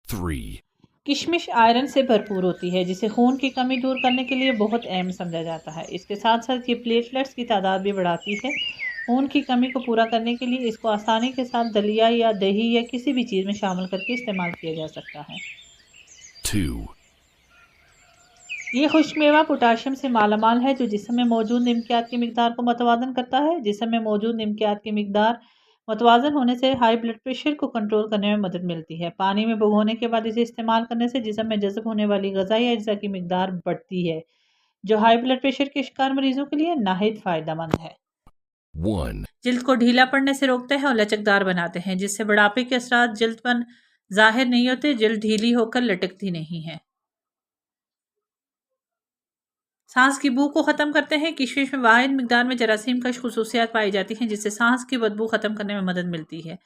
3, کشمش آئرن سے بھرپور ہوتی ہے جسے خون کی کمی دور کرنے کے لیے بہت اہم سمجھا جاتا ہے۔ اس کے ساتھ ساتھ یہ پلیٹلیٹس کی تعداد بھی بڑھاتی ہے۔ خون کی کمی کو پورا کرنے کے لیے اس کو آسانی کے ساتھ دلیا یا دہی یا کسی بھی چیز میں شامل کر کے استعمال کیا جا سکتا ہے۔ 2, یہ خشک میوہ پوٹاشیم سے مالا مال ہے جو جسم میں موجود نمکیات کی مقدار کو متوازن کرتا ہے۔ جسم میں موجود نمکیات کی مقدار متوازن ہونے سے ہائی بلڈ پریشر کو کنٹرول کرنے میں مدد ملتی ہے۔ پانی میں بھگونے کے بعد اسے استعمال کرنے سے جسم میں جذب ہونے والی غذائی اجزاء کی مقدار بڑھتی ہے جو ہائی بلڈ پریشر کے شکار مریضوں کے لیے نہایت فائدہ مند ہے۔ 1, جلد کو ڈھیلا پڑنے سے روکتے ہیں اور لچکدار بناتے ہیں جس سے بڑھاپے کے اثرات جلد پر ظاہر نہیں ہوتے۔ جلد ڈھیلی ہو کر لٹکتی نہیں ہے۔ سانس کی بو کو ختم کرتے ہیں۔ کشمش میں واحد مقدار میں جراثیم کش خصوصیات پائی جاتی ہیں جس سے سانس کی بدبو ختم کرنے میں مدد ملتی ہے۔